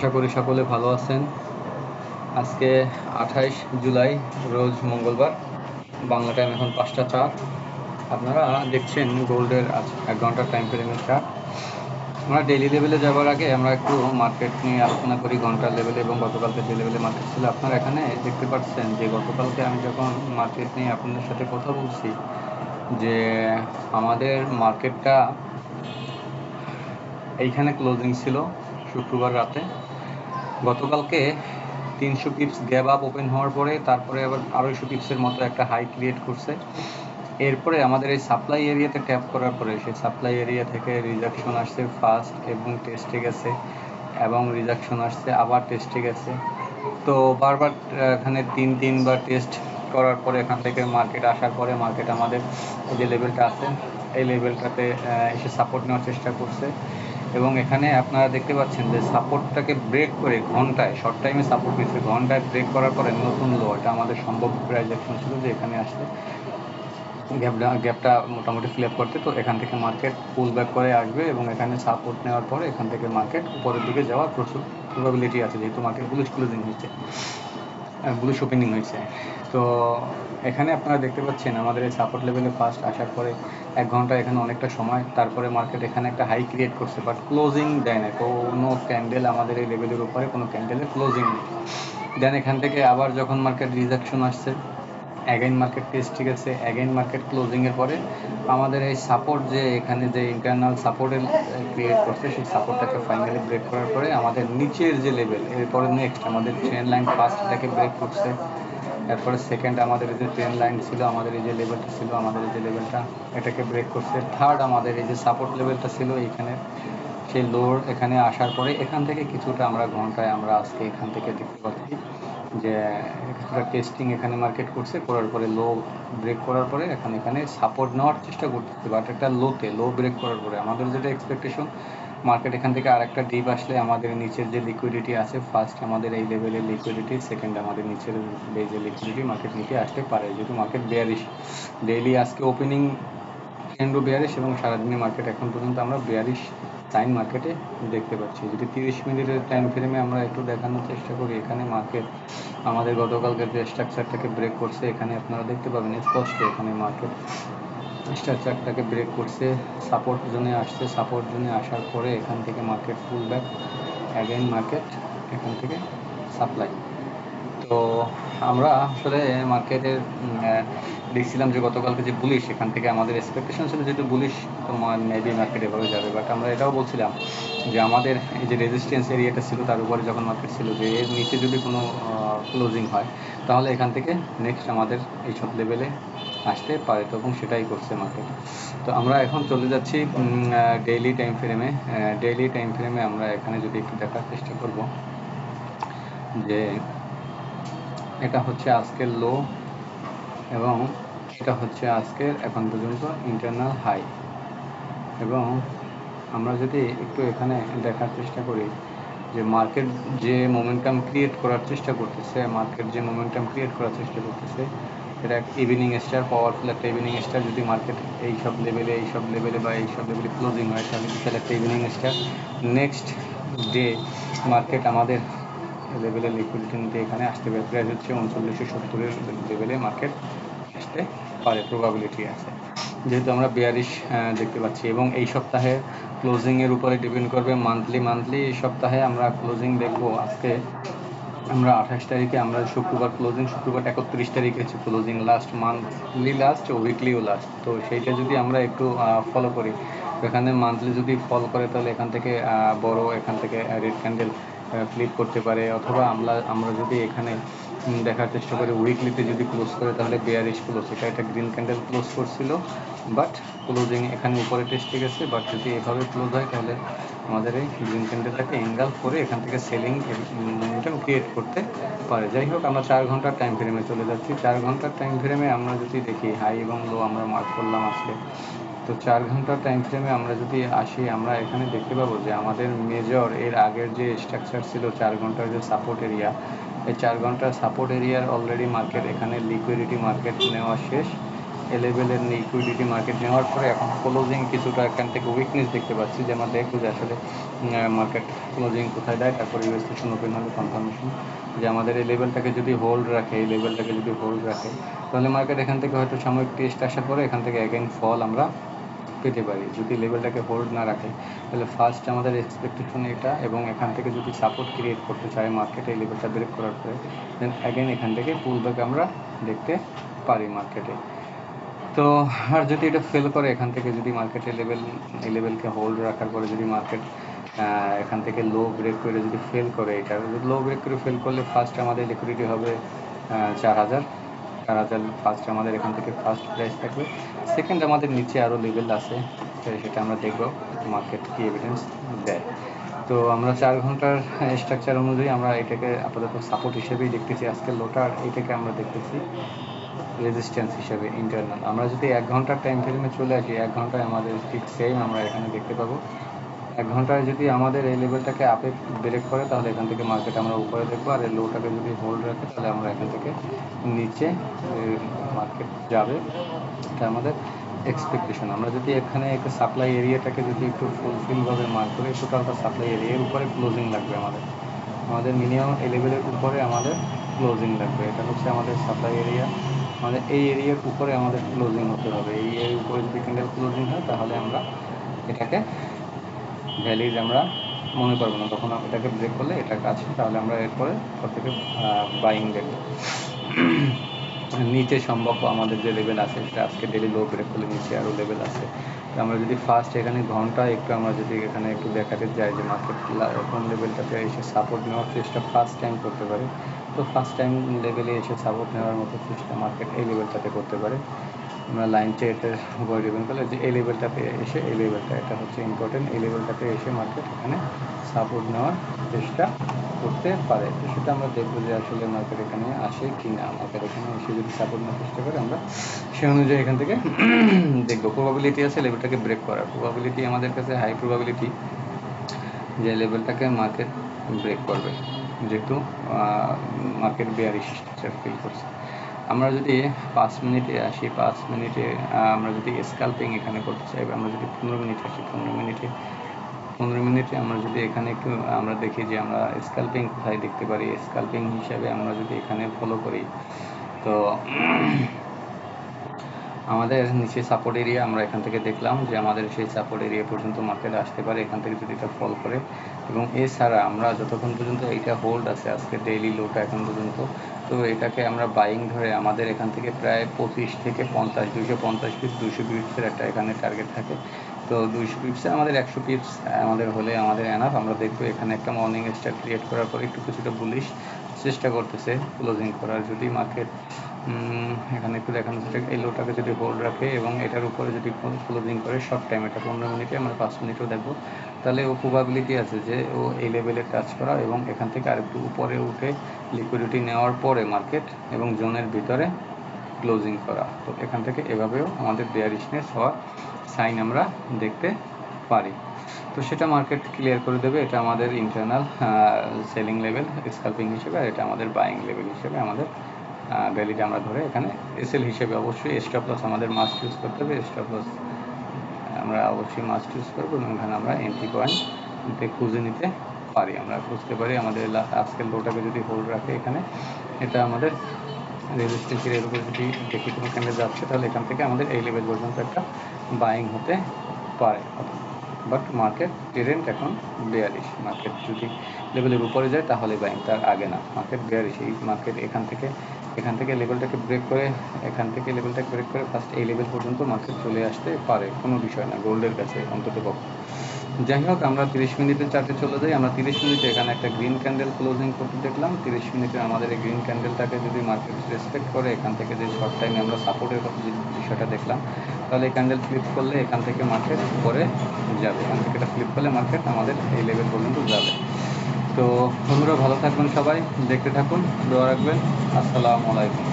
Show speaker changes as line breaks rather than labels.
আশা করি সকলে ভালো আছেন। আজকে 28 জুলাই রোজ মঙ্গলবার, বাংলা টাইম এখন 5টা 4। আপনারা দেখছেন গোল্ডের আজ 1 ঘন্টার টাইম ফ্রেমের চার্ট। আমরা ডেইলি লেভেলে যাওয়ার আগে আমরা একটু মার্কেট নিয়ে আলোচনা করি, ঘন্টার লেভেলে এবং গতকালকে যে লেভেলে মার্কেট ছিল। আপনারা এখানে দেখতে পাচ্ছেন যে গতকালকে আমি যখন মার্কেট নিয়ে আপনাদের সাথে কথা বলছি যে আমাদের মার্কেটটা এইখানে ক্লোজিং ছিল শুক্রবার রাতে। গতকালকে 300 পিপস গ্যাপ আপ ওপেন হওয়ার পরে তারপরে আবার 250 পিপসের মতো একটা হাই ক্রিয়েট করছে। এরপরে আমাদের এই সাপ্লাই এরিয়াতে ট্যাপ করার পরে সেই সাপ্লাই এরিয়া থেকে রিজেকশন আসছে ফার্স্ট এবং টেস্টে গেছে, এবং রিজেকশন আসছে আবার টেস্টে গেছে। তো বারবার এখানে তিনবার টেস্ট করার পরে এখান থেকে মার্কেট আসার পরে মার্কেট আমাদের যে লেভেলটা আছে এই লেভেলটাতে এসে সাপোর্ট নেওয়ার চেষ্টা করছে। এবং এখানে আপনারা দেখতে পাচ্ছেন যে সাপোর্টটাকে ব্রেক করে ঘন্টায় শর্ট টাইমে সাপোর্ট দিচ্ছে, ঘন্টায় ব্রেক করার পরে নতুন লো, এটা আমাদের সম্ভব প্রাইজেকশন ছিল যে এখানে আসলে গ্যাপটা মোটামুটি ফিল আপ করতে। তো এখান থেকে মার্কেট পুল ব্যাক করে আসবে এবং এখানে সাপোর্ট নেওয়ার পরে এখান থেকে মার্কেট উপরের দিকে যাওয়ার প্রচুর প্রবাবিলিটি আছে, যেহেতু মার্কেট বুলিশ ক্লোজিং হয়েছে, বুলিশ ওপেনিং হয়েছে। তো এখানে আপনারা দেখতে পাচ্ছেন আমাদের এই সাপোর্ট লেভেলে ফার্স্ট আসার পরে 1 ঘন্টা এখানে অনেকটা সময়, তারপরে মার্কেট এখানে একটা হাই ক্রিয়েট করছে, বাট ক্লোজিং দেয় না, কোনো ক্যান্ডেল আমাদের এই লেভেলের উপরে কোনো ক্যান্ডেলের ক্লোজিং নেই। দেন এখান থেকে আবার যখন মার্কেট রিজেকশন আসছে, অ্যাগেন মার্কেট টেস্ট, ঠিক আছে, অ্যাগেন মার্কেট ক্লোজিংয়ের পরে আমাদের এই সাপোর্ট যে এখানে যে ইন্টারনাল সাপোর্টের ক্রিয়েট করছে সেই সাপোর্টটাকে ফাইনালি ব্রেক করার পরে আমাদের নিচের যে লেভেল, এরপরে নেক্সট আমাদের ট্রেন লাইন ফার্স্ট এটাকে ব্রেক করছে। এরপরে সেকেন্ড আমাদের এই যে ট্রেন লাইন ছিল, আমাদের এই যে লেভেলটা ছিল, আমাদের এই যে লেভেলটা এটাকে ব্রেক করছে। থার্ড আমাদের এই যে সাপোর্ট লেভেলটা ছিল এইখানে, সেই লোর এখানে আসার পরে এখান থেকে কিছুটা আমরা ঘন্টায় আমরা আজকে এখান থেকে দেখতে পাচ্ছি যে কিছুটা টেস্টিং এখানে মার্কেট করছে, করার পরে লো ব্রেক করার পরে এখানে সাপোর্ট নেওয়ার চেষ্টা করতেছে, বাট একটা লো ব্রেক করার পরে আমাদের যেটা এক্সপেকটেশন মার্কেট এখান থেকে আরেকটা ডিপ আসলে আমাদের নিচের যে লিকুইডিটি আছে, ফার্স্ট আমাদের এই লেভেলের লিকুইডিটি, সেকেন্ড আমাদের নিচের যে লিকুইডিটি মার্কেট নিতে আসতে পারে, যেহেতু মার্কেট বেয়ারিশ। ডেইলি আজকে ওপেনিং ট্রেন্ডও বেয়ারিশ এবং সারাদিনে মার্কেট এখন পর্যন্ত আমরা বেয়ারিশ সাইন মার্কেটে দেখতে পাচ্ছি। যদি 30 মিনিটের টাইম ফ্রেমে আমরা একটু দেখানোর চেষ্টা করি, এখানে মার্কেট আমাদের গতকালকের যে স্ট্রাকচারটাকে ব্রেক করছে, এখানে আপনারা দেখতে পাবেন স্পষ্ট এখানে মার্কেট স্ট্রাকচারটাকে ব্রেক করছে, সাপোর্ট জোনে আসছে, সাপোর্ট জোনে আসার পরে এখান থেকে মার্কেট পুল ব্যাক, অ্যাগেন মার্কেট এখান থেকে সাপ্লাই। তো আমরা আসলে মার্কেটের দেখছিলাম যে গতকালকে যে বুলিশ, এখান থেকে আমাদের এক্সপেকটেশন ছিল যেহেতু বুলিশ, তো মেবি মার্কেট এভাবে যাবে, বাট আমরা এটাও বলছিলাম যে আমাদের এই যে রেজিস্ট্যান্স এরিয়াটা ছিল তার উপরে যখন মার্কেট ছিল যে এর নিচে যদি কোনো ক্লোজিং হয় তাহলে এখান থেকে নেক্সট আমাদের এইসব লেভেলে আসতে পারে, তো এবং সেটাই করছে মার্কেট। তো আমরা এখন চলে যাচ্ছি ডেইলি টাইম ফ্রেমে। ডেইলি টাইম ফ্রেমে আমরা এখানে যদি একটু দেখার চেষ্টা করব যে এটা হচ্ছে আজকের লো এবং এটা হচ্ছে আজকের এখন পর্যন্ত ইন্টারনাল হাই। এবং আমরা যদি একটু এখানে দেখার চেষ্টা করি যে মার্কেট যে মোমেন্টাম ক্রিয়েট করার চেষ্টা করতেছে, এটা একটা ইভিনিং স্টার, পাওয়ারফুল একটা ইভিনিং স্টার। যদি মার্কেট এইসব লেভেলে বা এইসব লেভেলে ক্লোজিং হয় তাহলে বিশাল একটা evening star. Next day market আমাদের লেভেলে লিকুইডিটি নিতে এখানে আসতে পারে, প্রাইস হচ্ছে 3970 লেভেলে মার্কেট আসতে পারে, প্রবাবিলিটি আছে, যেহেতু আমরা বেয়ারিশ দেখতে পাচ্ছি। এবং এই সপ্তাহে ক্লোজিংয়ের উপরে ডিপেন্ড করবে, মান্থলি এই সপ্তাহে আমরা ক্লোজিং দেখব। আজকে আমরা 28 তারিখে, আমরা শুক্রবার ক্লোজিং, শুক্রবার 31 তারিখে হচ্ছে ক্লোজিং, লাস্ট মান্থলি লাস্ট, উইকলিও লাস্ট। তো সেইটা যদি আমরা একটু ফলো করি, এখানে মান্থলি যদি ফলো করে তাহলে এখান থেকে বড় এখান থেকে রেড ক্যান্ডেল ফ্লিপ করতে পারে, অথবা আমরা যদি এখানে দেখার চেষ্টা করি উইকলিতে যদি ক্লোজ করে তাহলে বেয়ারিশ ক্লোজ, এটা একটা গ্রিন ক্যান্ডেল ক্লোজ করছিল, বাট ক্লোজিং এখানে উপরে টেস্টে গেছে, বাট যদি এভাবে ক্লোজ হয় তাহলে আমাদের এই গ্রিন ক্যান্ডেলটাকে এঙ্গাল করে এখান থেকে সেলিং মোমেন্টাম ক্রিয়েট করতে পারে। যাই হোক, আমরা 4 ঘন্টার টাইম ফ্রেমে চলে যাচ্ছি। 4 ঘন্টার টাইম ফ্রেমে আমরা যদি দেখি হাই এবং লো আমরা মার্ক করলাম আজকে। তো 4 ঘন্টার টাইম ফ্রেমে আমরা যদি আসি, আমরা এখানে দেখতে পাবো যে আমাদের মেজর এর আগের যে স্ট্রাকচার ছিল 4 ঘন্টার যে সাপোর্ট এরিয়া, এই 4 ঘন্টার সাপোর্ট এরিয়ার অলরেডি মার্কেট এখানে লিকুইডিটি মার্কেট নেওয়া শেষ, এই লেভেলের লিকুইডিটি মার্কেট নেওয়ার পরে এখন ক্লোজিং কিছুটা এখান থেকে উইকনেস দেখতে পাচ্ছি, যে আমরা দেখবো যে আসলে মার্কেট ক্লোজিং কোথায় দেয়, তারপরে ইউএস সেশন ওপেন হলে কনফার্মেশন যে আমাদের এই লেভেলটাকে যদি হোল্ড রাখে, এই লেভেলটাকে যদি হোল্ড রাখে, তাহলে মার্কেট এখান থেকে হয়তো সাময়িক টেস্ট আসার পরে এখান থেকে অ্যাগেন ফল আমরা পেতে পারি। যদি লেভেলটাকে হোল্ড না রাখে তাহলে ফার্স্ট আমাদের এক্সপেকটেশন এটা, এবং এখান থেকে যদি সাপোর্ট ক্রিয়েট করতে চায় মার্কেটে এই লেভেলটা ব্রেক করার পরে, দেন অ্যাগেন এখান থেকে পুল ব্যাক আমরা দেখতে পারি মার্কেটে। তো আর যদি এটা ফেল করে, এখান থেকে যদি মার্কেটের এই লেভেলকে হোল্ড রাখার পরে যদি মার্কেট এখান থেকে লো ব্রেক করে যদি ফেল করে, এটা লো ব্রেক করে ফেল করলে ফার্স্ট আমাদের লিকুইডিটি হবে 4000 ফার্স্ট আমাদের এখান থেকে ফার্স্ট প্রাইস থাকবে। সেকেন্ড আমাদের নিচে আরও লেভেল আছে, সেটা আমরা দেখব মার্কেট কি এভিডেন্স দেয়। তো আমরা 4 ঘন্টার স্ট্রাকচার অনুযায়ী আমরা এটাকে আপাতত সাপোর্ট হিসেবেই দেখতেছি, আজকের লোটার এইটাকে আমরা দেখতেছি রেজিস্ট্যান্স হিসেবে ইন্টারনাল। আমরা যদি 1 ঘন্টার টাইম ফ্রেমে চলে আসি, 1 ঘন্টায় আমাদের ঠিক সেম আমরা এখানে দেখতে পাবো। 1 ঘন্টায় যদি আমাদের এই লেভেলটাকে আপে ব্রেক করে, তাহলে এখান থেকে মার্কেট আমরা উপরে দেখবো, আর এই লোটাকে যদি হোল্ড রাখে তাহলে আমরা এখান থেকে নিচে মার্কেট যাবে, এটা আমাদের এক্সপেকটেশন। আমরা যদি এখানে একটা সাপ্লাই এরিয়াটাকে যদি একটু ফুলফিলভাবে মার্ক করি, টোটালটা সাপ্লাই এরিয়ার উপরে ক্লোজিং লাগবে আমাদের মিনিমাম এই লেভেলের উপরে আমাদের ক্লোজিং লাগবে। এটা হচ্ছে আমাদের সাপ্লাই এরিয়া, আমাদের এই এরিয়ার উপরে আমাদের ক্লোজিং হতে হবে। এই এর উপরে যদি ক্যান্ডেল ক্লোজিং হয় তাহলে আমরা এটাকে ভ্যালিড আমরা মনে করবো না, তখন এটাকে ব্রেক করলে এটা কাছে, তাহলে আমরা এরপরে থেকে বাইং দেখবো। নিচে সম্ভাব্য আমাদের যে লেভেল আছে সেটা আজকে ডেলি লো ব্রেক করলে নিচে আরও লেভেল আছে। তো আমরা যদি ফার্স্ট এখানে ঘন্টা একটু আমরা যদি এখানে একটু দেখাতে যাই যে মার্কেট কোন লেভেলটাতে এসে সাপোর্ট নেওয়ার চেষ্টা ফার্স্ট টাইম করতে পারে, তো ফার্স্ট টাইম লেভেলে এসে সাপোর্ট নেওয়ার মতো চেষ্টা মার্কেট এই লেভেলটাতে করতে পারে। আমরা লাইন চার্টের উপরে ডিপেন্ড করলে যে এই লেভেলটাতে এসে এই লেভেলটা, এটা হচ্ছে ইম্পর্টেন্ট, এই লেভেলটাতে এসে মার্কেট এখানে সাপোর্ট নেওয়ার চেষ্টা করতে পারে। তো সেটা আমরা দেখবো যে আসলে মার্কেট এখানে আসে কি না। মার্কেট এখানে এসে যদি সাপোর্ট নেওয়ার চেষ্টা করে, আমরা সেই অনুযায়ী এখান থেকে দেখবো। প্রবাবিলিটি আছে লেভেলটাকে ব্রেক করার, প্রবাবিলিটি আমাদের কাছে হাই প্রবাবিলিটি যে লেভেলটাকে মার্কেট ব্রেক করবে, যেহেতু মার্কেট বেয়ারিশ স্ট্রাকচার ফিল করছে। আমরা যদি 5 মিনিটে আসি, 5 মিনিটে আমরা যদি স্ক্যাল্পিং এখানে করতে চাই, আমরা যদি 15 মিনিটে আসি, 15 মিনিটে আমরা যদি এখানে একটু আমরা দেখি যে আমরা স্ক্যাল্পিং কোথায় দেখতে পারি। স্ক্যাল্পিং হিসাবে আমরা যদি এখানে ফলো করি, তো আমাদের নিচে সাপোর্ট এরিয়া আমরা এখান থেকে দেখলাম যে আমাদের সেই সাপোর্ট এরিয়া পর্যন্ত মার্কেট আসতে পারে, এখান থেকে যদি এটা ফল করে। এবং এছাড়া আমরা যতক্ষণ পর্যন্ত এইটা হোল্ড আছে আজকে ডেইলি লোটা এখন পর্যন্ত, তো এটাকে আমরা বাইং ধরে আমাদের এখান থেকে প্রায় 25 থেকে 50, 250 পিপস, 200 পিপসের একটা এখানে টার্গেট থাকে। তো 200 পিপসে আমাদের 100 পিপস আমাদের হলে আমাদের এনাফ। আমরা দেখবো এখানে একটা মর্নিং স্টার ক্রিয়েট করার পর একটু কিছুটা বুলিশ চেষ্টা করতেছে ক্লোজিং করার। যদি মার্কেট এখানে একটু দেখানো যাচ্ছে এই লোটাকে যদি হোল্ড রাখে এবং এটার উপরে যদি ক্লোজিং করে শর্ট টাইম, এটা 15 মিনিটে, আমরা 5 মিনিটেও দেখবো, তাহলে ও প্রবাবিলিটি আছে যে ও এই লেভেলে টাচ করা এবং এখান থেকে আরেকটু উপরে উঠে লিকুইডিটি নেওয়ার পরে মার্কেট এবং জোনের ভিতরে ক্লোজিং করা। তো এখান থেকে এভাবেও আমাদের বেয়ারিশনেস হওয়ার সাইন আমরা দেখতে পারি। তো সেটা মার্কেট ক্লিয়ার করে দেবে। এটা আমাদের ইন্টারনাল সেলিং লেভেল স্ক্যাল্পিং হিসেবে, আর এটা আমাদের বাইং লেভেল হিসেবে আমাদের ভ্যালিড আমরা ধরে এখানে এসএল হিসেবে অবশ্যই স্টপ লস আমাদের মাস্ট ইউজ করতে হবে। স্টপ লস আমরা অবশ্যই মাস্ট ইউজ করবো এবং এখানে আমরা এন্ট্রি পয়েন্ট খুঁজে নিতে পারি। আমরা বুঝতে পারি আমাদের আজকের লোটাকে যদি হোল্ড রাখে এখানে, এটা আমাদের রেজিস্ট্যান্স এর উপর যদি দেখি কোনো ক্যান্ডেল যাচ্ছে, তাহলে এখান থেকে আমাদের এই লেভেল পর্যন্ত একটা বাইং হতে পারে। বাট মার্কেট ট্রেন্ড এখন বেয়ারিশ, মার্কেট যদি লেভেলের উপরে যায় তাহলে বাইং, তার আগে না। মার্কেট বেয়ারিশ, এই মার্কেট এখান থেকে লেভেলটাকে ব্রেক করে, এখান থেকে লেভেলটাকে ব্রেক করে ফার্স্ট এই লেভেল পর্যন্ত মার্কেট চলে আসতে পারে, কোনো বিষয় না গোল্ডের কাছে অন্তত পক্ষে। যাই হোক, আমরা 30 মিনিটের চার্টে চলে যাই। আমরা 30 মিনিটে এখানে একটা গ্রিন ক্যান্ডেল ক্লোজিং করতে দেখলাম। 30 মিনিটে আমাদের এই গ্রিন ক্যান্ডেলটাকে যদি মার্কেট রেসপেক্ট করে, এখান থেকে যে শর্ট টাইমে আমরা সাপোর্টের যে বিষয়টা দেখলাম, তাহলে এই ক্যান্ডেল ফ্লিপ করলে এখান থেকে মার্কেট উপরে যাবে, এখান থেকে এটা ফ্লিপ করলে মার্কেট আমাদের এই লেভেল পর্যন্ত যাবে। তো বন্ধুরা ভালো থাকবেন, সবাই দেখতে থাকুন, দোয়া রাখবেন। আসসালামু আলাইকুম।